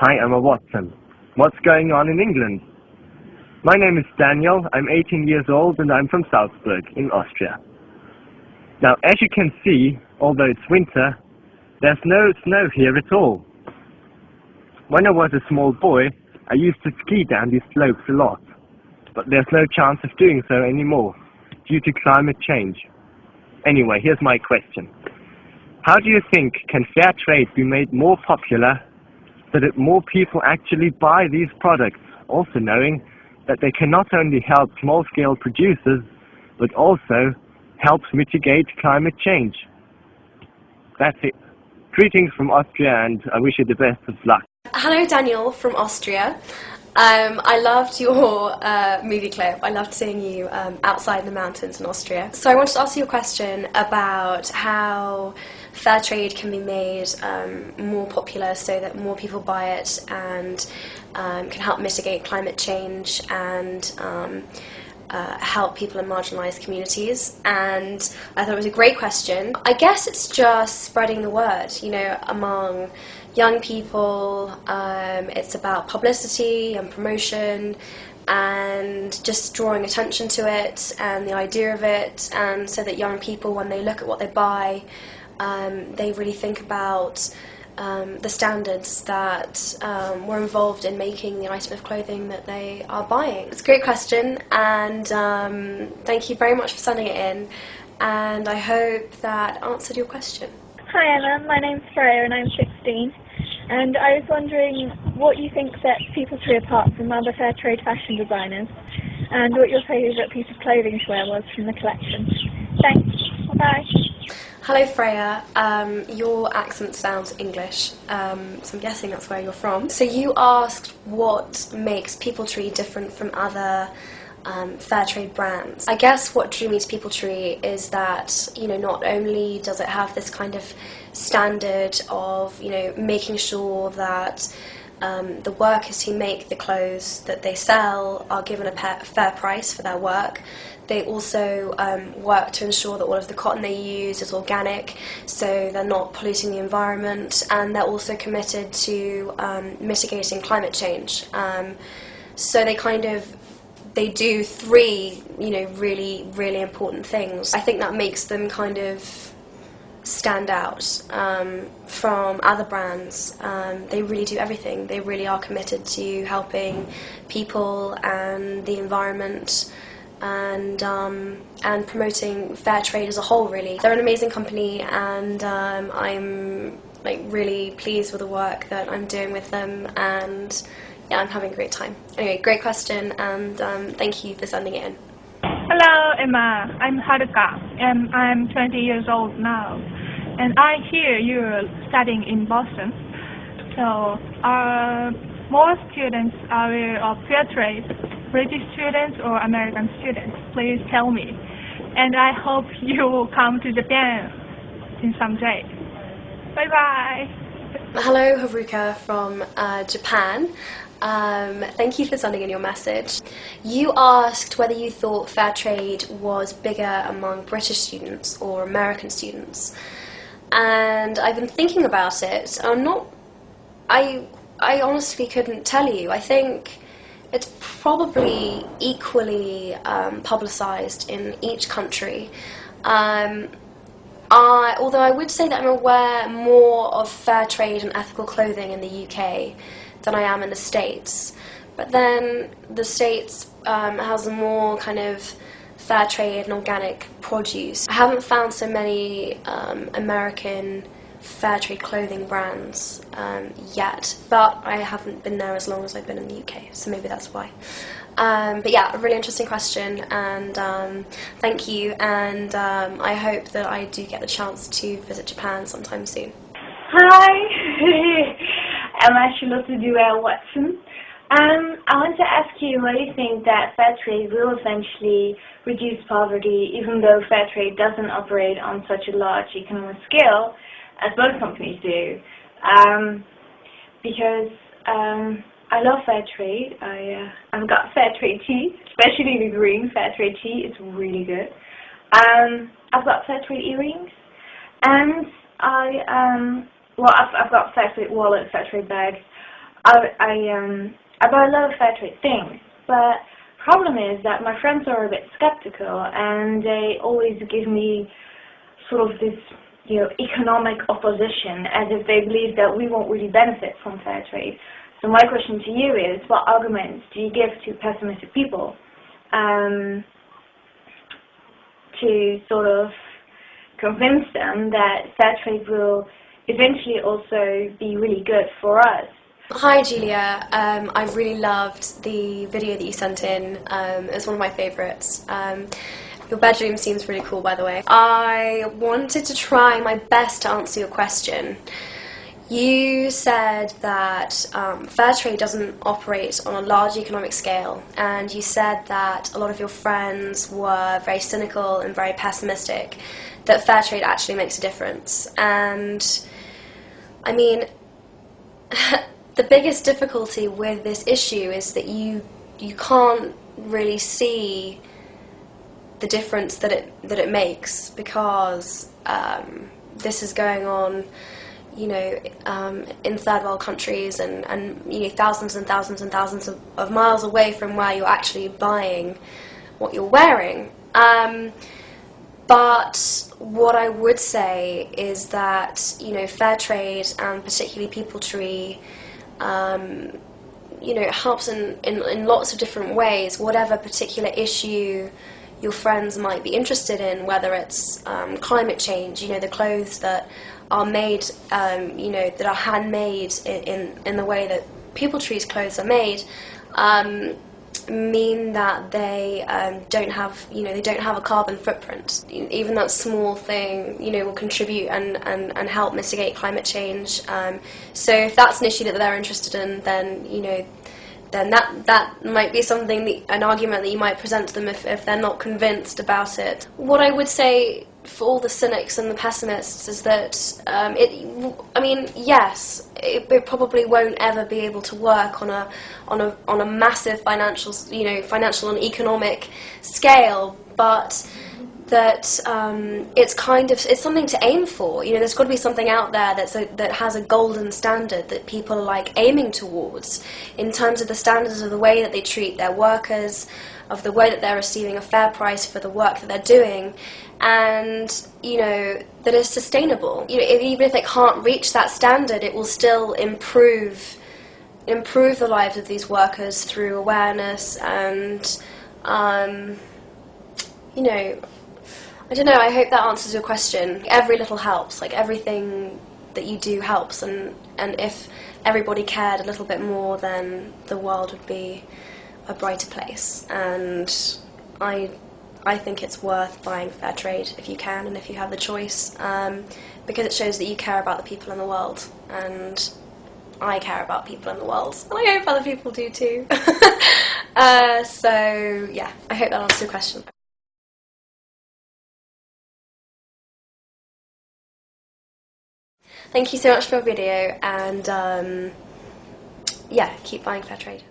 Hi, Emma Watson. What's going on in England? My name is Daniel, I'm 18 years old and I'm from Salzburg in Austria. Now, as you can see, although it's winter, there's no snow here at all. When I was a small boy, I used to ski down these slopes a lot, but there's no chance of doing so anymore, due to climate change. Anyway, here's my question. How do you think can fair trade be made more popular so that more people actually buy these products, also knowing that they can not only help small-scale producers, but also helps mitigate climate change? That's it. Greetings from Austria, and I wish you the best of luck. Hello, Daniel from Austria. I loved your movie clip. I loved seeing you outside in the mountains in Austria. So I wanted to ask you a question about how fair trade can be made more popular so that more people buy it and can help mitigate climate change and help people in marginalised communities. And I thought it was a great question. I guess it's just spreading the word, you know, among young people. It's about publicity and promotion and just drawing attention to it and the idea of it, and so that young people, when they look at what they buy, they really think about the standards that were involved in making the item of clothing that they are buying. It's a great question, and thank you very much for sending it in, and I hope that answered your question. Hi Emma, my name's Freya and I'm 16, and I was wondering what you think sets People3 apart from other fair trade fashion designers, and what your favourite piece of clothing to wear was from the collection. Thanks, bye. Hello Freya, your accent sounds English, so I'm guessing that's where you're from. So you asked what makes People3 different from other fair trade brands. I guess what drew me to People3 is that, you know, not only does it have this kind of standard of, you know, making sure that the workers who make the clothes that they sell are given a fair price for their work. They also work to ensure that all of the cotton they use is organic, so they're not polluting the environment, and they're also committed to mitigating climate change. So they do three, you know, really, really important things. I think that makes them kind of stand out from other brands. They really do everything. They really are committed to helping people and the environment and promoting fair trade as a whole, really. They're an amazing company, and I'm really pleased with the work that I'm doing with them, and yeah, I'm having a great time. Anyway, great question, and thank you for sending it in. Hello Emma, I'm Haruka, and I'm 20 years old now, and I hear you're studying in Boston. So more students are aware of fair trade, British students or American students? Please tell me. And I hope you will come to Japan in some day. Bye bye. Hello Haruka from Japan. Thank you for sending in your message. You asked whether you thought fair trade was bigger among British students or American students. And I've been thinking about it. I honestly couldn't tell you. I think it's probably equally publicised in each country. Although I would say that I'm aware more of fair trade and ethical clothing in the UK than I am in the States. But then the States has a more kind of fair trade and organic produce. I haven't found so many American fair trade clothing brands yet, but I haven't been there as long as I've been in the UK, so maybe that's why. But yeah, a really interesting question, and thank you, and I hope that I do get the chance to visit Japan sometime soon. Hi, I'm Charlotte Duell Watson. I want to ask you whether you think that fair trade will eventually reduce poverty, even though fair trade doesn't operate on such a large economic scale as most companies do. Because I love fair trade. I've got fair trade tea, especially the green fair trade tea. It's really good. I've got fair trade earrings, and I've got fair trade wallets, fair trade bags. I buy a lot of fair trade things, but problem is that my friends are a bit skeptical and they always give me sort of this, economic opposition, as if they believe that we won't really benefit from fair trade. So my question to you is, what arguments do you give to pessimistic people to sort of convince them that fair trade will eventually also be really good for us? Hi Julia, I really loved the video that you sent in. It's one of my favourites. Your bedroom seems really cool, by the way. I wanted to try my best to answer your question. You said that fair trade doesn't operate on a large economic scale, and you said that a lot of your friends were very cynical and very pessimistic, that fair trade actually makes a difference. And I mean, the biggest difficulty with this issue is that you can't really see the difference that it makes, because this is going on, in third world countries and thousands and thousands and thousands of miles away from where you're actually buying what you're wearing. But what I would say is that fair trade, and particularly People Tree, it helps in lots of different ways. Whatever particular issue your friends might be interested in, whether it's climate change, the clothes that are made, that are handmade in the way that People Tree's clothes are made, mean that they don't have a carbon footprint. Even that small thing, will contribute and help mitigate climate change. So if that's an issue that they're interested in, then that might be something, an argument that you might present to them if they're not convinced about it. What I would say for all the cynics and the pessimists is that yes, it probably won't ever be able to work on a massive financial and economic scale, but that it's something to aim for. There's got to be something out there that has a golden standard that people are like aiming towards, in terms of the standards of the way that they treat their workers, of the way that they're receiving a fair price for the work that they're doing, and that is sustainable. Even if it can't reach that standard, it will still improve the lives of these workers through awareness and I don't know, I hope that answers your question. Every little helps, like everything that you do helps, and if everybody cared a little bit more, then the world would be a brighter place. And I think it's worth buying fair trade if you can and if you have the choice, because it shows that you care about the people in the world, and I care about people in the world, and I hope other people do too. So yeah, I hope that answers your question. Thank you so much for your video, and yeah, keep buying fair trade.